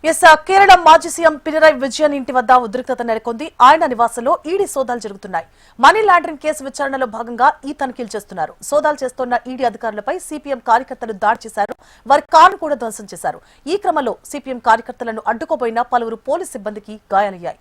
కేరళ మాజీ సీఎం పినరయి విజయన్ ఇంటి వద్ద ఉద్రిక్తత నెలకొంది. ఆయన నివాసంలో ఈడీ సోదాలు జరుగుతున్నాయి. మనీ లాండరింగ్ కేసు విచారణలో భాగంగా ఈ తనిఖీలు చేస్తున్నారు. సోదాలు చేస్తున్న ఈడీ అధికారులపై సిపిఎం కార్యకర్తలు దాడి చేశారు. వారి కారు కూడా ధ్వంసం చేశారు. ఈ క్రమంలో సిపిఎం కార్యకర్తలను అడ్డుకోబోయిన పలువురు పోలీసు సిబ్బందికి గాయాలయ్యాయి.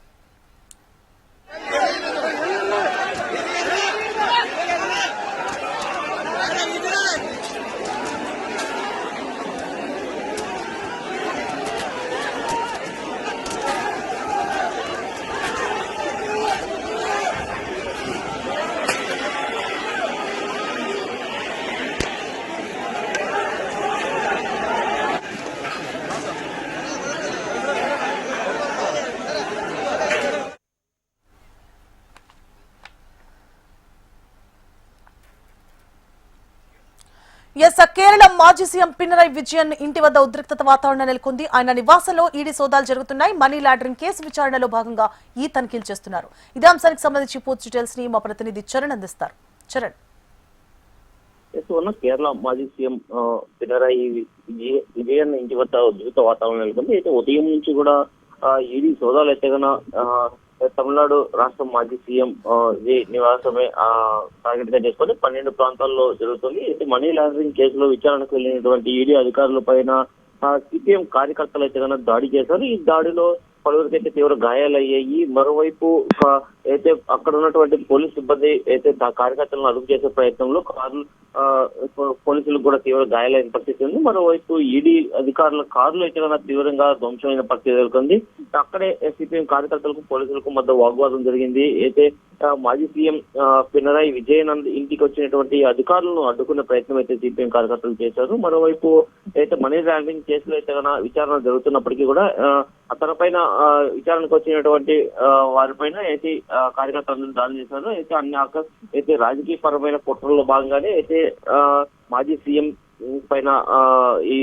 కేరళ మాజీ సీఎం పినరయి విజయన్ ఇంటి వద్ద ఉద్రిక్తత వాతావరణం నెలకొంది. ఆయన నివాసంలో ఈడీ సోదాలు జరుగుతున్నాయి. మనీ లాండరింగ్ కేసు విచారణలో భాగంగా ఈ తనిఖీలు చేస్తున్నారు. ఇదే అంశానికి సంబంధించి పూర్తి డీటెయిల్స్ ని మా ప్రతినిధి చరణ్ అందిస్తారు. చరణ్, కేరళ మాజీ సీఎం పినరయి విజయన్ ఇంటి వద్ద ఉద్రిక్త వాతావరణం నెలకొంది. అయితే ఉదయం నుంచి కూడా ఈడీ సోదాలు అయితే తమిళనాడు రాష్ట్ర మాజీ సీఎం నివాసమే టార్గెట్ గా చేసుకుని 12 ప్రాంతాల్లో జరుగుతుంది. అయితే మనీ లాండరింగ్ కేసులో విచారణకు వెళ్ళినటువంటి ఈడీ అధికారుల పైన సిపిఎం కార్యకర్తలు అయితే దాడి చేశారు. ఈ దాడిలో పలువురికి అయితే తీవ్ర గాయాలయ్యాయి. మరోవైపు అయితే అక్కడ ఉన్నటువంటి పోలీసు సిబ్బంది అయితే కార్యకర్తలను అదుపు చేసే ప్రయత్నంలో పోలీసులకు కూడా తీవ్ర గాయాలైన పరిస్థితి ఉంది. మరోవైపు ఈడీ అధికారుల కార్లు అయితే తీవ్రంగా ధ్వంసమైన పరిస్థితి నెలకొంది. అక్కడే సిపిఎం కార్యకర్తలకు పోలీసులకు మధ్య వాగ్వాదం జరిగింది. అయితే మాజీ సీఎం పినరయి విజయన్ ఇంటికి వచ్చినటువంటి అధికారులను అడ్డుకునే ప్రయత్నం అయితే సిపిఎం కార్యకర్తలు చేశారు. మరోవైపు అయితే మనీ లాండరింగ్ కేసులో అయితే విచారణ జరుగుతున్నప్పటికీ కూడా తన పైన విచారణకు వచ్చినటువంటి వారిపైన అయితే కార్యకర్తలను దాడి చేశారు. అయితే అయితే రాజకీయ పరమైన కుట్రలో భాగంగానే అయితే మాజీ సీఎం పైన ఈ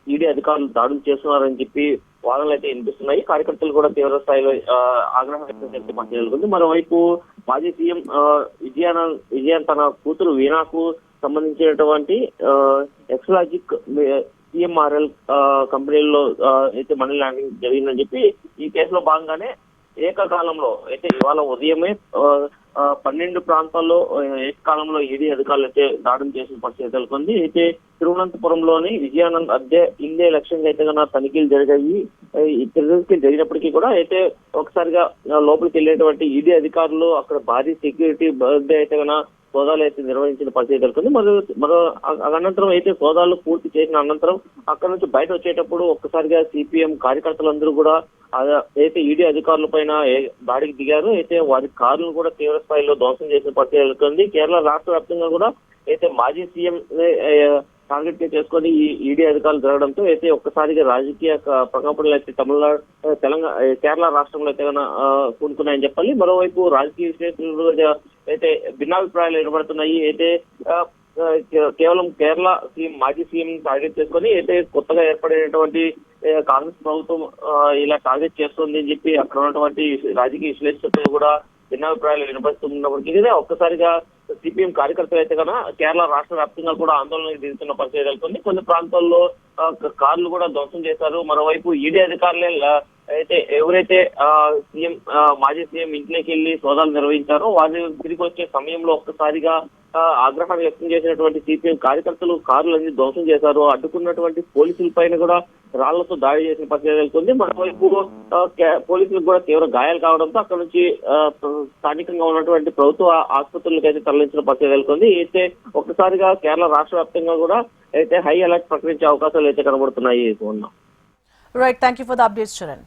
ఈడీ అధికారులు దాడులు చేస్తున్నారని చెప్పి వాదనలు అయితే వినిపిస్తున్నాయి. కార్యకర్తలు కూడా తీవ్ర స్థాయిలో ఆగ్రహం వ్యక్తం చేసే పరిస్థితి నెలకొంది. మరోవైపు మాజీ సీఎం విజయన్ తన కూతురు వీణాకు సంబంధించినటువంటి ఎక్స్లాజిక్ సిఎంఆర్ఎల్ కంపెనీల్లో అయితే మనీ లాండరింగ్ జరిగిందని చెప్పి ఈ కేసులో భాగంగానే ఏకకాలంలో అయితే ఇవాళ ఉదయమే 12 ప్రాంతాల్లో ఏకకాలంలో ఈడీ అధికారులు అయితే దాడులు చేసిన పరిస్థితి నెలకొంది. అయితే తిరువనంతపురంలోని విజయానంద్ అద్దె ఇందే లక్ష్యంగా అయితే తనిఖీలు జరిగాయి. ఈ తనిఖీలు జరిగినప్పటికీ కూడా అయితే ఒకసారిగా లోపలికి వెళ్ళేటువంటి ఈడీ అధికారులు అక్కడ భారీ సెక్యూరిటీ అయితే సోదాలు అయితే నిర్వహించిన పరిస్థితి నెలకొంది. మరో అనంతరం అయితే సోదాలు పూర్తి చేసిన అనంతరం అక్కడ నుంచి బయట వచ్చేటప్పుడు ఒక్కసారిగా సిపిఎం కార్యకర్తలందరూ కూడా అయితే ఈడీ అధికారుల పైన దాడికి దిగారు. అయితే వారి కార్లను కూడా తీవ్ర స్థాయిలో ధ్వంసం చేసిన పరిస్థితి నెలకొంది. కేరళ రాష్ట్ర వ్యాప్తంగా కూడా అయితే మాజీ సీఎం టార్గెట్ గా చేసుకొని ఈ ఈడీ అధికారులు జరగడంతో అయితే ఒక్కసారిగా రాజకీయ ప్రకంపనలు అయితే కేరళ రాష్ట్రంలో అయితే కూనుకున్నాయని చెప్పాలి. మరోవైపు రాజకీయ విశ్లేషణలు అయితే భిన్నాభిప్రాయాలు ఏర్పడుతున్నాయి. అయితే కేవలం కేరళ మాజీ సీఎం టార్గెట్ చేసుకొని అయితే కొత్తగా ఏర్పడినటువంటి కాంగ్రెస్ ప్రభుత్వం ఇలా టార్గెట్ చేస్తుంది అని చెప్పి అక్కడ ఉన్నటువంటి రాజకీయ విశ్లేషకులు కూడా భిన్నాభిప్రాయాలు వినపడుతున్నప్పటికీ ఒక్కసారిగా సిపిఎం కార్యకర్తలు అయితే కేరళ రాష్ట్ర వ్యాప్తంగా కూడా ఆందోళనకు దిగుతున్న పరిస్థితి నెలకొంది. కొన్ని ప్రాంతాల్లో కార్లు కూడా ధ్వంసం చేశారు. మరోవైపు ఈడీ అధికారులే అయితే ఎవరైతే మాజీ సీఎం ఇంట్లోకి వెళ్లి సోదాలు నిర్వహించారో వారు తిరిగి వచ్చే సమయంలో ఒక్కసారిగా ఆగ్రహాన్ని వ్యక్తం చేసినటువంటి సిపిఎం కార్యకర్తలు కార్లన్నీ ధ్వంసం చేశారు. అడ్డుకున్నటువంటి పోలీసుల పైన కూడా రాళ్లతో దాడి చేసిన పరిస్థితి నెలకొంది. మరోవైపు పోలీసులకు కూడా తీవ్ర గాయాలు కావడంతో అక్కడ నుంచి స్థానికంగా ఉన్నటువంటి ప్రభుత్వ ఆసుపత్రులకు అయితే తరలించిన పరిస్థితి నెలకొంది. అయితే ఒక్కసారిగా కేరళ రాష్ట్ర వ్యాప్తంగా కూడా అయితే హై అలర్ట్ ప్రకటించే అవకాశాలు అయితే కనబడుతున్నాయి. Right, thank you for the updates Charan.